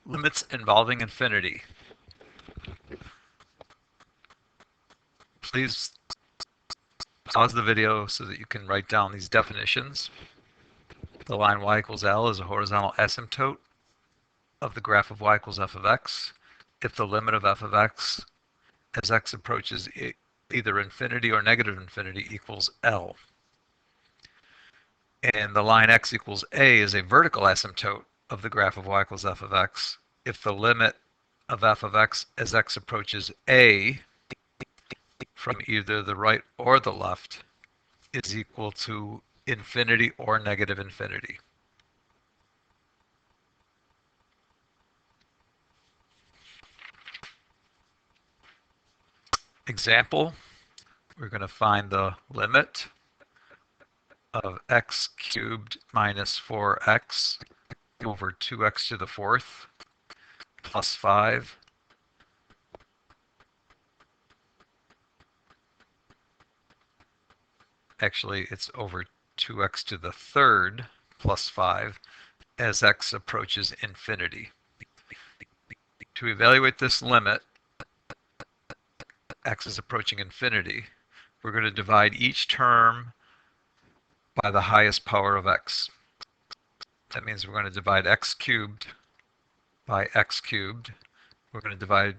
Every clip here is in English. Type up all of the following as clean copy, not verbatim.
Limits involving infinity. Please pause the video so that you can write down these definitions. The line y equals L is a horizontal asymptote of the graph of y equals f of x if the limit of f of x as x approaches either infinity or negative infinity equals L. And the line x equals a is a vertical asymptote of the graph of y equals f of x if the limit of f of x as x approaches a from either the right or the left is equal to infinity or negative infinity. Example, we're going to find the limit of x cubed minus 4x over 2x to the fourth plus 5 actually it's over 2x to the third plus 5 as x approaches infinity. To evaluate this limit, x is approaching infinity, we're going to divide each term by the highest power of x. That means we're going to divide x cubed by x cubed. We're going to divide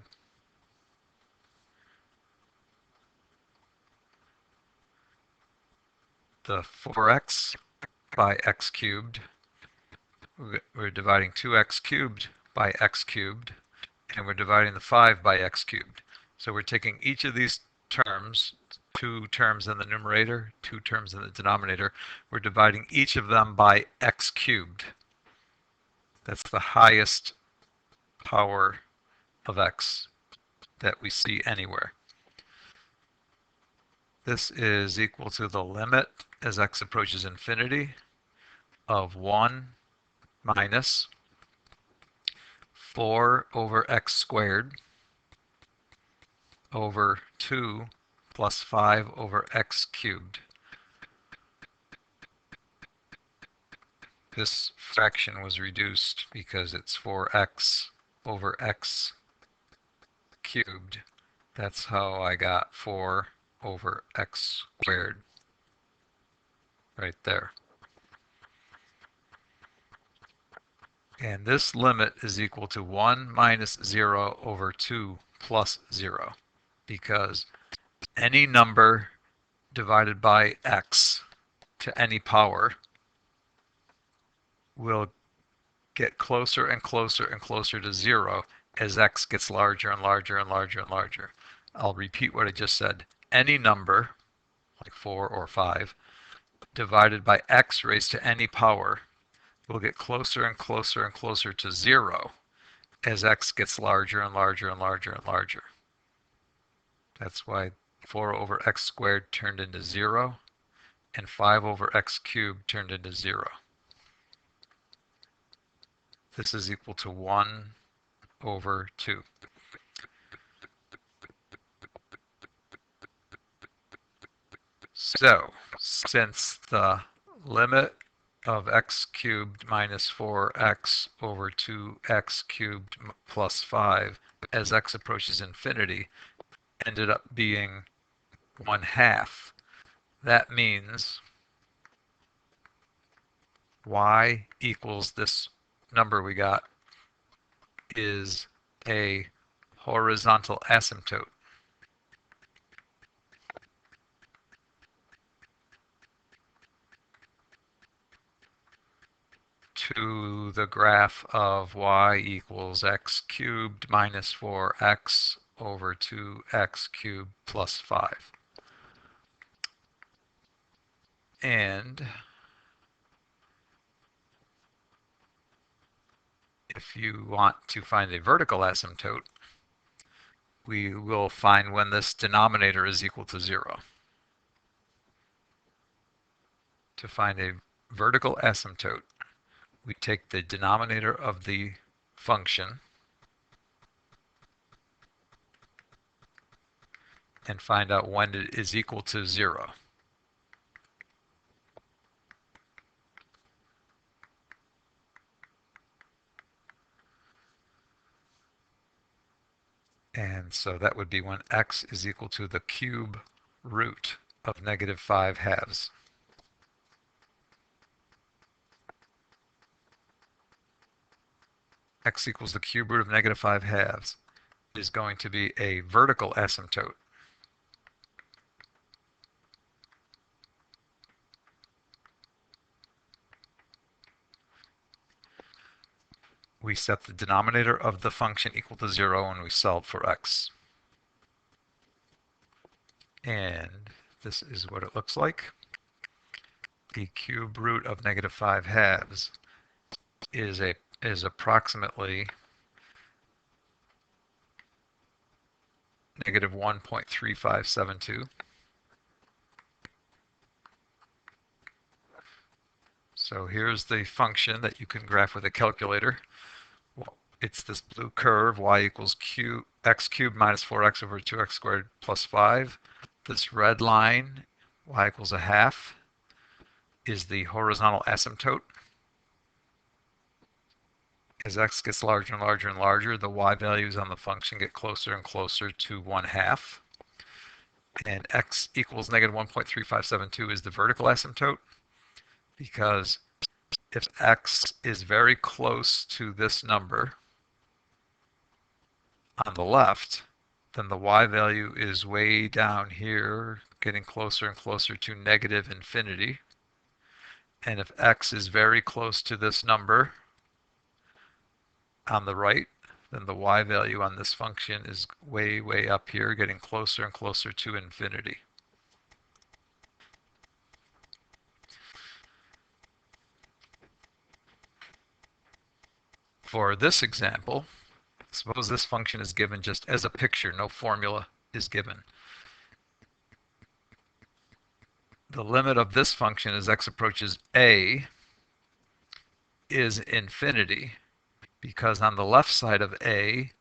the 4x by x cubed. We're dividing 2x cubed by x cubed, and we're dividing the 5 by x cubed. So we're taking each of these terms, 2 terms in the numerator, 2 terms in the denominator, we're dividing each of them by x cubed. That's the highest power of x that we see anywhere. This is equal to the limit as x approaches infinity of 1 minus 4 over x squared over 2 plus 5 over x cubed. This fraction was reduced because it's 4x over x cubed. That's how I got 4 over x squared right there. And this limit is equal to 1 minus 0 over 2 plus 0, because any number divided by x to any power will get closer and closer and closer to 0 as x gets larger and larger and larger and larger. I'll repeat what I just said. Any number, like 4 or 5, divided by x raised to any power will get closer and closer and closer to 0 as x gets larger and larger and larger and larger. That's why 4 over x squared turned into 0 and 5 over x cubed turned into 0. This is equal to 1 over 2. So, since the limit of x cubed minus 4x over 2x cubed plus 5 as x approaches infinity ended up being 1/2, that means y equals this number we got is a horizontal asymptote. To the graph of y equals x cubed minus 4x over 2x cubed plus 5. And if you want to find a vertical asymptote, we will find when this denominator is equal to 0. To find a vertical asymptote, we take the denominator of the function and find out when it is equal to 0. And so that would be when x is equal to the cube root of negative 5 halves. X equals the cube root of negative 5 halves is going to be a vertical asymptote. We set the denominator of the function equal to 0 when we solve for x. And this is what it looks like. The cube root of negative 5 halves is approximately negative 1.3572. So here's the function that you can graph with a calculator. Well, it's this blue curve, y equals x cubed minus 4x over 2x squared plus 5. This red line, y equals a half, is the horizontal asymptote. As x gets larger and larger and larger, the y values on the function get closer and closer to 1/2. And x equals negative 1.3572 is the vertical asymptote, because if x is very close to this number on the left, then the y value is way down here, getting closer and closer to negative infinity. And if x is very close to this number on the right, then the y value on this function is way, way up here, getting closer and closer to infinity. For this example, suppose this function is given just as a picture, no formula is given. The limit of this function as x approaches a is infinity, because on the left side of a,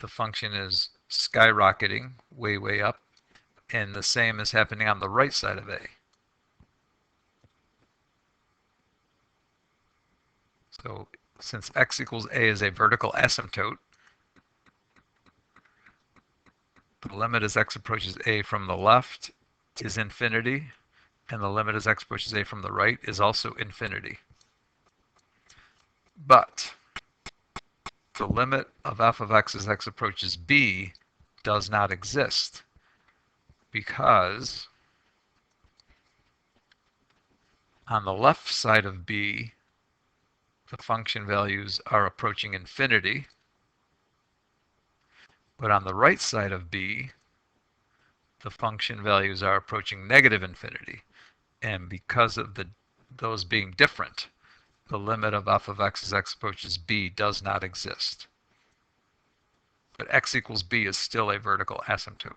the function is skyrocketing way, way up, and the same is happening on the right side of a. So since x equals a is a vertical asymptote, the limit as x approaches a from the left is infinity, and the limit as x approaches a from the right is also infinity. But the limit of f of x as x approaches b does not exist, because on the left side of b, the function values are approaching infinity, but on the right side of b, the function values are approaching negative infinity. And because of those being different, the limit of f of x as x approaches b does not exist. But x equals b is still a vertical asymptote.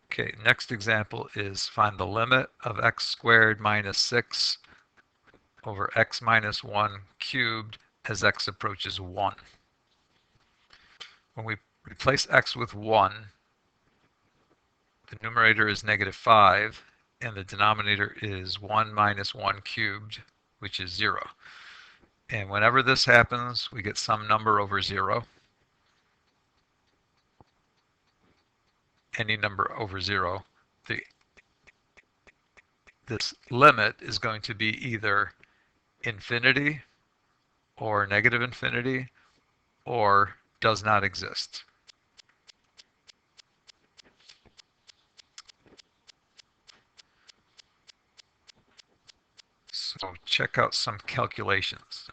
Okay, next example is find the limit of x squared minus 6 over x minus 1 cubed as x approaches 1. When we replace x with 1, the numerator is negative 5, and the denominator is 1 minus 1 cubed, which is 0. And whenever this happens, we get some number over 0. Any number over 0. This limit is going to be either infinity or negative infinity or does not exist. So check out some calculations.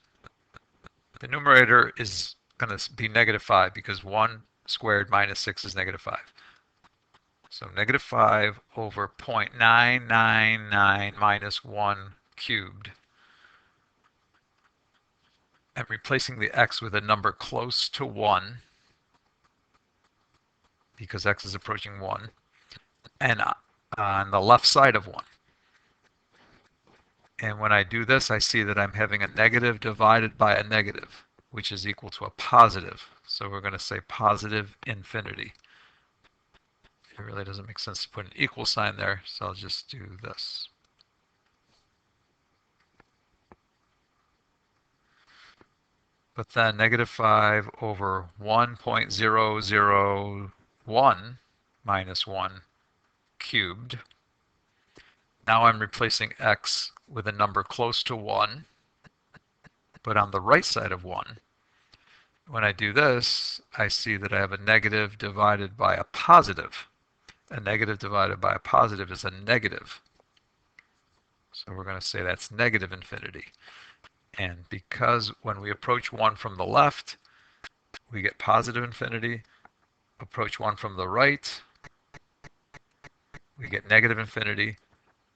The numerator is going to be negative 5 because 1 squared minus 6 is negative 5. So negative 5 over 0.999 minus 1 cubed. I'm replacing the x with a number close to 1 because x is approaching 1, and on the left side of 1. And when I do this, I see that I'm having a negative divided by a negative. which is equal to a positive. So we're going to say positive infinity. It really doesn't make sense to put an equal sign there, so I'll just do this. But then negative 5 over 1.001 minus 1 cubed. Now I'm replacing x with a number close to 1, but on the right side of 1. When I do this, I see that I have a negative divided by a positive. A negative divided by a positive is a negative. So we're going to say that's negative infinity. And because when we approach 1 from the left, we get positive infinity. Approach 1 from the right, we get negative infinity.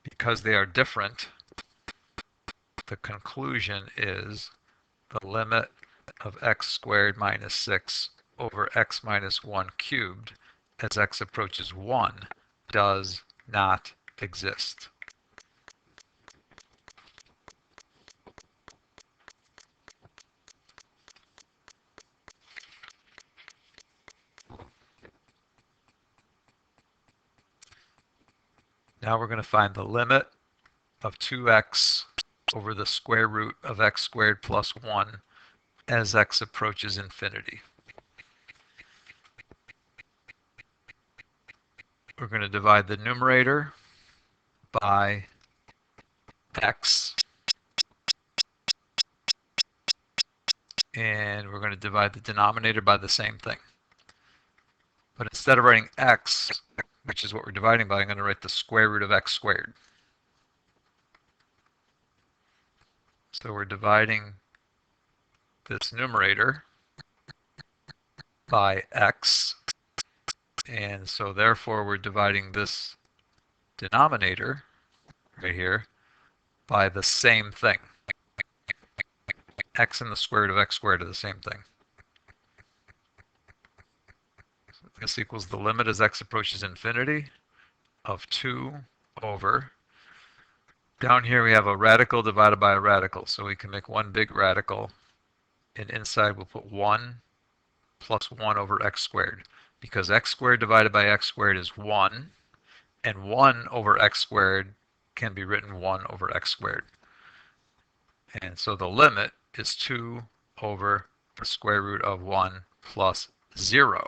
Because they are different, the conclusion is the limit of x squared minus 6 over x minus 1 cubed as x approaches 1 does not exist. Now we're going to find the limit of 2x over the square root of x squared plus 1 as x approaches infinity. We're going to divide the numerator by x, and we're going to divide the denominator by the same thing. But instead of writing x, which is what we're dividing by, I'm going to write the square root of x squared. So we're dividing this numerator by x, and so therefore we're dividing this denominator right here by the same thing. X and the square root of x squared are the same thing. So this equals the limit as x approaches infinity of 2 over, down here we have a radical divided by a radical, so we can make one big radical, and inside we'll put 1 plus 1 over x squared, because x squared divided by x squared is 1, and 1 over x squared can be written 1 over x squared. And so the limit is 2 over the square root of 1 plus 0.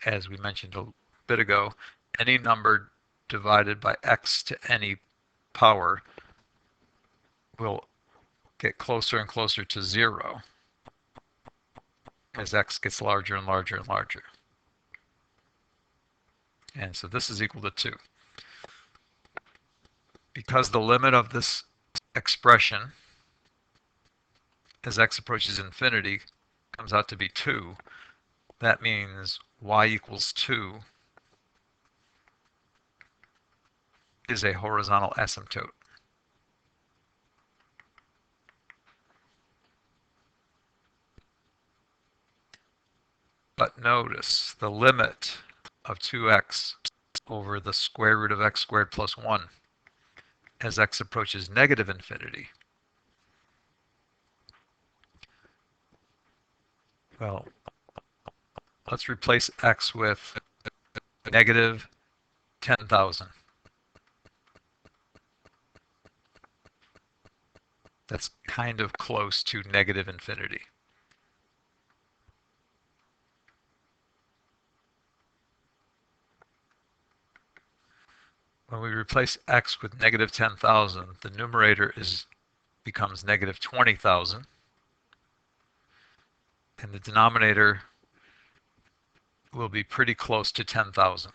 As we mentioned a bit ago, any number divided by x to any power will get closer and closer to 0 as x gets larger and larger and larger. And so this is equal to 2. Because the limit of this expression as x approaches infinity comes out to be 2, that means y equals 2 is a horizontal asymptote. But notice the limit of 2x over the square root of x squared plus 1 as x approaches negative infinity. Well, let's replace x with negative 10,000. That's kind of close to negative infinity. When we replace x with negative 10,000, the numerator becomes negative 20,000, and the denominator will be pretty close to 10,000.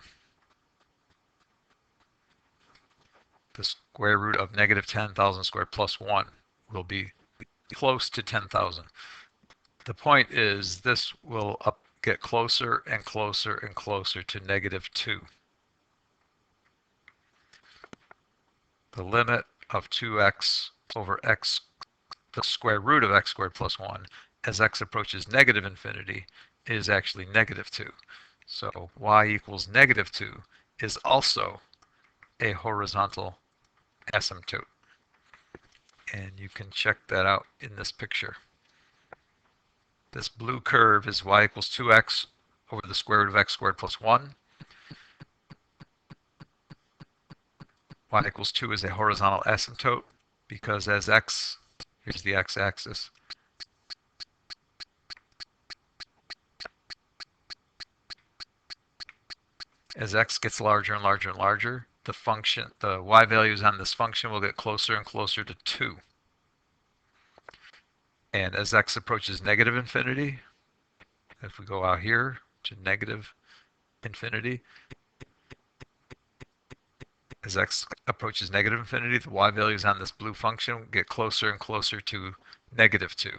The square root of negative 10,000 squared plus 1 will be close to 10,000. The point is this will get closer and closer and closer to negative 2. The limit of 2x over x, the square root of x squared plus 1, as x approaches negative infinity, is actually negative 2. So y equals negative 2 is also a horizontal asymptote. And you can check that out in this picture. This blue curve is y equals 2x over the square root of x squared plus 1. Y equals 2 is a horizontal asymptote because as x, here's the x-axis, as x gets larger and larger and larger, the y values on this function will get closer and closer to 2. And as x approaches negative infinity, if we go out here to negative infinity, as x approaches negative infinity, the y values on this blue function get closer and closer to negative 2.